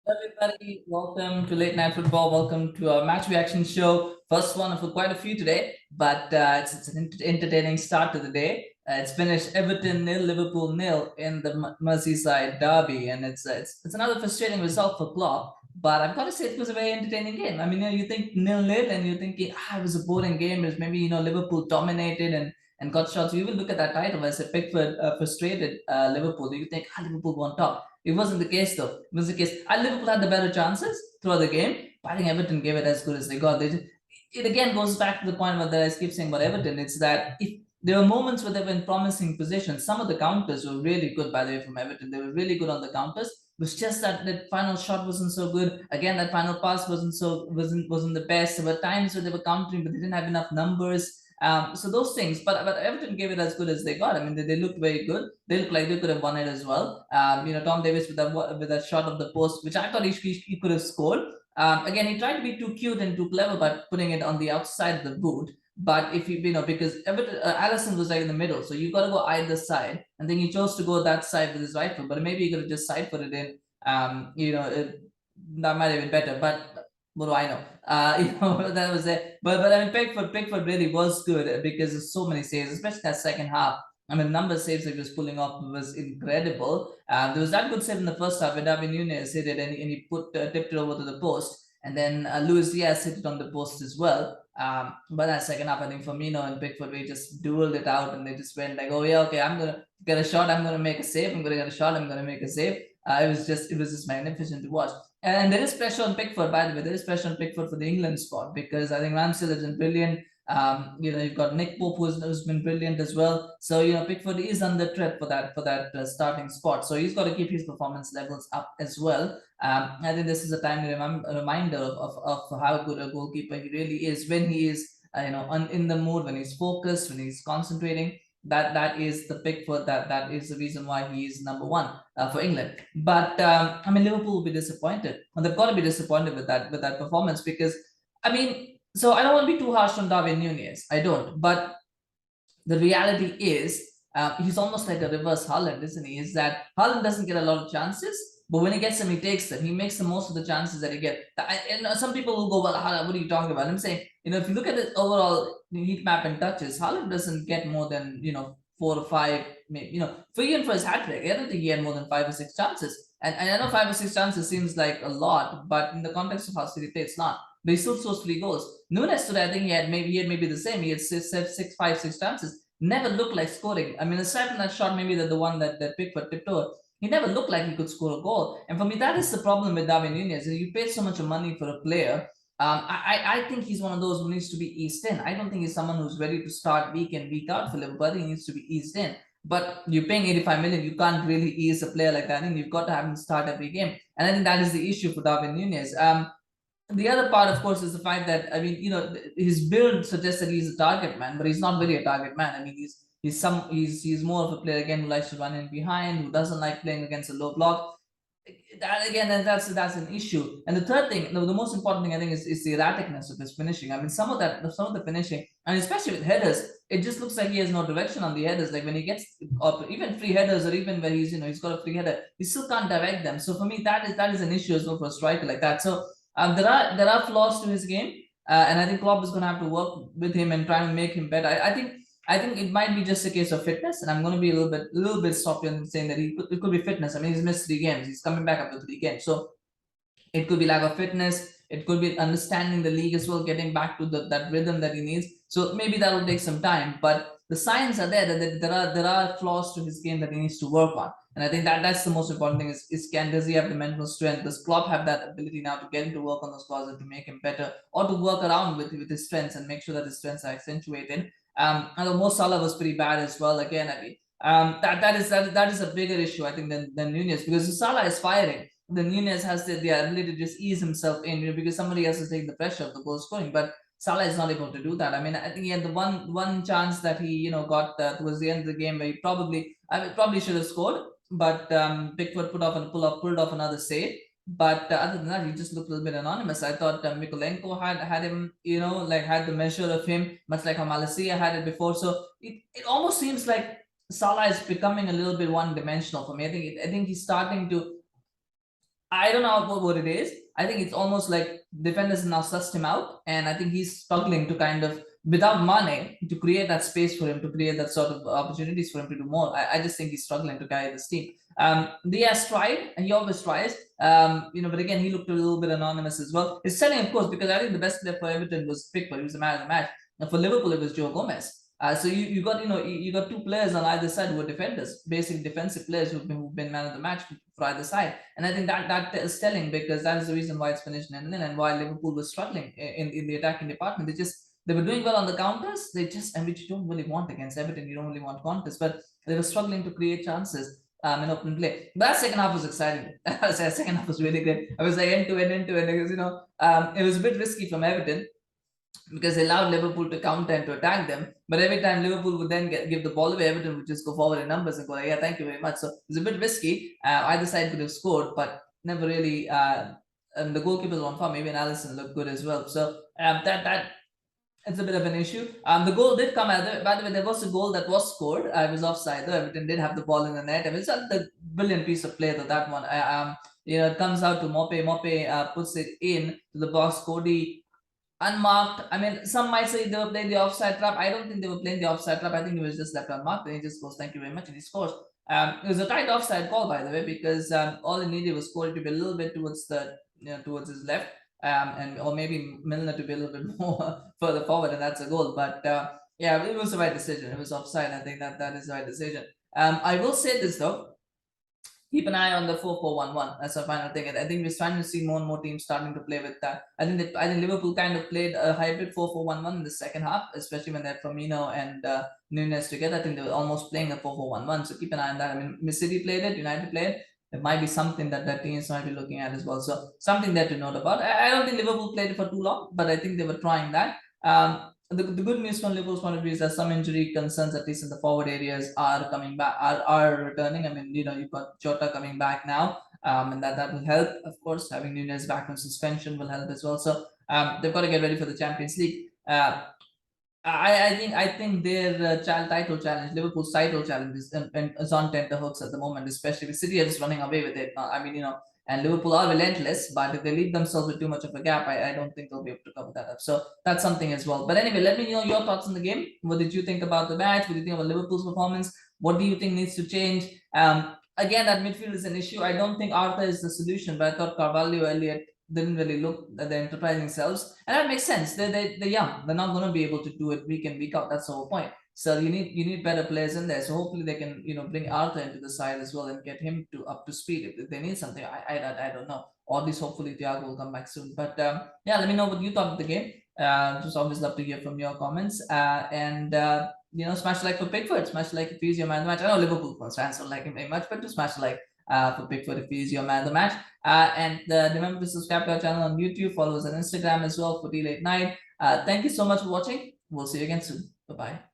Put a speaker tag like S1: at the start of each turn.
S1: Everybody, welcome to Late Night Football. Welcome to our match reaction show. First one for quite a few today, but it's an entertaining start to the day. It's finished Everton nil, Liverpool nil in the Merseyside Derby, and it's another frustrating result for Klopp. But I've got to say it was a very entertaining game. I mean, you think nil-nil, and you're thinking, it was a boring game. It was maybe Liverpool dominated and got shots. You even look at that title as a Pickford frustrated Liverpool. You think, Liverpool won top. It wasn't the case though. It was the case. Liverpool had the better chances throughout the game, but I think Everton gave it as good as they got. It again goes back to the point that I keep saying about Everton. It's that if there were moments where they were in promising positions, some of the counters were really good, by the way, from Everton. They were really good on the counters. It was just that the final shot wasn't so good. Again, that final pass wasn't the best. There were times where they were countering, but they didn't have enough numbers. So those things, but Everton gave it as good as they got. I mean, they looked very good. They looked like they could have won it as well. Tom Davies with that shot of the post, which I thought he could have scored. Again, he tried to be too cute and too clever by putting it on the outside of the boot. But if because Everton, Alisson was like in the middle, so you got to go either side. And then he chose to go that side with his right foot, but maybe he could have just side footed in. That might have been better. But what do I know? That was it. But I mean, Pickford really was good because of so many saves, especially that second half. I mean, number of saves that he was pulling off was incredible. There was that good save in the first half where Nunez hit it and he tipped it over to the post, and then Luis Diaz hit it on the post as well. But that second half, I think Firmino and Pickford we just dueled it out, and they just went like, "Oh yeah, okay, I'm gonna get a shot, I'm gonna make a save, I'm gonna get a shot, I'm gonna make a save." It was just magnificent to watch. And there is pressure on Pickford, by the way. There is pressure on Pickford for the England spot because I think Ramsdale has been brilliant. You've got Nick Pope who's been brilliant as well. So Pickford is under threat for that starting spot. So he's got to keep his performance levels up as well. I think this is a timely reminder of how good a goalkeeper he really is when he is in the mood, when he's focused, when he's concentrating. That is the Pickford. That is the reason why he is number one for England. But I mean, Liverpool will be disappointed, and they've got to be disappointed with that performance because I mean, so I don't want to be too harsh on Darwin Nunez. I don't, but the reality is he's almost like a reverse Haaland, isn't he? Is that Haaland doesn't get a lot of chances, but when he gets them, he takes them. He makes the most of the chances that he gets. And some people will go, well, Haaland, what are you talking about? I'm saying, if you look at the overall heat map and touches, Haaland doesn't get more than 4 or 5, maybe, for his hat trick. I don't think he had more than 5 or 6 chances. And I know 5 or 6 chances seems like a lot, but in the context of how City play, it's not. But he still scores 3 goals. Nunez today, I think he had maybe the same. He had 5, 6 chances. Never looked like scoring. I mean, aside from that shot, maybe the one that Pickford tipped over, he never looked like he could score a goal. And for me, that is the problem with Darwin Nunez. You pay so much money for a player. I think he's one of those who needs to be eased in. I don't think he's someone who's ready to start week in, week out for Liverpool. I think he needs to be eased in. But you're paying 85 million, you can't really ease a player like that. I think you've got to have him start every game. And I think that is the issue for Darwin Nunez. The other part, of course, is the fact that his build suggests that he's a target man, but he's not really a target man. I mean, he's more of a player again who likes to run in behind, who doesn't like playing against a low block. That again, that's an issue. And the third thing, the most important thing I think is the erraticness of his finishing. I mean, some of the finishing, and especially with headers, it just looks like he has no direction on the headers. Like when he gets up, even free headers, or even where he's got a free header, he still can't direct them. So for me, that is an issue as well for a striker like that. So there are flaws to his game, and I think Klopp is going to have to work with him and try to make him better. I think it might be just a case of fitness, and I'm going to be a little bit soft in saying that it could be fitness. I mean, he's missed 3 games. He's coming back after 3 games, so it could be lack of fitness. It could be understanding the league as well, getting back to that rhythm that he needs. So maybe that will take some time, but the signs are there that there are flaws to his game that he needs to work on. And I think that's the most important thing is does he have the mental strength? Does Klopp have that ability now to get him to work on those flaws and to make him better, or to work around with his strengths and make sure that his strengths are accentuated? And the Mo Salah was pretty bad as well. Again, I mean, that is a bigger issue I think than Nunez, because Salah is firing. The Nunez has the ability to just ease himself in, because somebody has to take the pressure of the goal scoring. But Salah is not able to do that. I mean, I think he had the one chance that he got towards the end of the game where he probably should have scored, but Pickford pulled off another save. But other than that, he just looked a little bit anonymous. I thought Mikolenko had him, like had the measure of him, much like how Malaysia had it before. So it almost seems like Salah is becoming a little bit one dimensional for me. I think he's starting to I don't know what it is. I think it's almost like defenders now sussed him out, and I think he's struggling to kind of, without Mane, to create that space for him, to create that sort of opportunities for him to do more. I just think he's struggling to carry this team. Diaz tried, and he always tries. But again, he looked a little bit anonymous as well. It's telling, of course, because I think the best player for Everton was Pickford. He was the man of the match. And for Liverpool, it was Joe Gomez. So you got you got two players on either side who are defenders, basic defensive players who've been man of the match for either side, and I think that is telling, because that is the reason why it's finished 0-0 and why Liverpool was struggling in the attacking department. They were doing well on the counters. And which you don't really want against Everton. You don't really want counters, but they were struggling to create chances in open play. But that second half was exciting. Second half was really great. I was like end to end. Because it was a bit risky from Everton, because they allowed Liverpool to counter and to attack them. But every time Liverpool would then give the ball away, Everton would just go forward in numbers and go like, yeah, thank you very much. So it was a bit risky. Either side could have scored, but never really. And the goalkeepers on form, maybe an Alisson looked good as well. So that it's a bit of an issue. The goal did come out. By the way, there was a goal that was scored. It was offside though. Everton did have the ball in the net. I mean, it's a brilliant piece of play though, that one. It comes out to Maupay. Maupay puts it in to the box. Coady unmarked. I mean, some might say they were playing the offside trap. I don't think they were playing the offside trap. I think it was just left unmarked, and he just goes, "Thank you very much," and he scores. It was a tight offside call, by the way, because all he needed was Coady to be a little bit towards towards his left, or maybe Milner to be a little bit more further forward, and that's a goal. But yeah, it was the right decision. It was offside. I think that is the right decision. I will say this though. Keep an eye on the 4-4-1-1. That's a final thing. I think we're starting to see more and more teams starting to play with that. I think Liverpool kind of played a hybrid 4-4-1-1 in the second half, especially when they had Firmino and Nunez together. I think they were almost playing a 4-4-1-1. So keep an eye on that. I mean, City played it, United played it. It might be something that teams might be looking at as well. So something there to note about. I don't think Liverpool played it for too long, but I think they were trying that. The good news from Liverpool's point of view is that some injury concerns, at least in the forward areas, are coming back, are returning. I mean, you've got Jota coming back now, and that will help. Of course, having Nunez back from suspension will help as well. So they've got to get ready for the Champions League. I think their title challenge, Liverpool's title challenge, is on tenterhooks at the moment, especially with City is running away with it. And Liverpool are relentless, but if they leave themselves with too much of a gap, I don't think they'll be able to cover that up. So that's something as well. But anyway, let me know your thoughts on the game. What did you think about the match? What do you think about Liverpool's performance? What do you think needs to change? Again, that midfield is an issue. I don't think Arthur is the solution, but I thought Carvalho, Elliott didn't really look at the enterprising selves, and that makes sense. They're young. They're not going to be able to do it week in, week out. That's the whole point. So you need better players in there. So hopefully they can bring Arthur into the side as well and get him up to speed. If they need something, I don't know. Or at least hopefully Thiago will come back soon. But yeah, let me know what you thought of the game. Just always love to hear from your comments. Smash like for Pickford. Smash like if he's your man of the match. I know Liverpool fans don't like him very much, but to smash like for Pickford if he's your man of the match. And remember to subscribe to our channel on YouTube. Follow us on Instagram as well for Late Night. Thank you so much for watching. We'll see you again soon. Bye bye.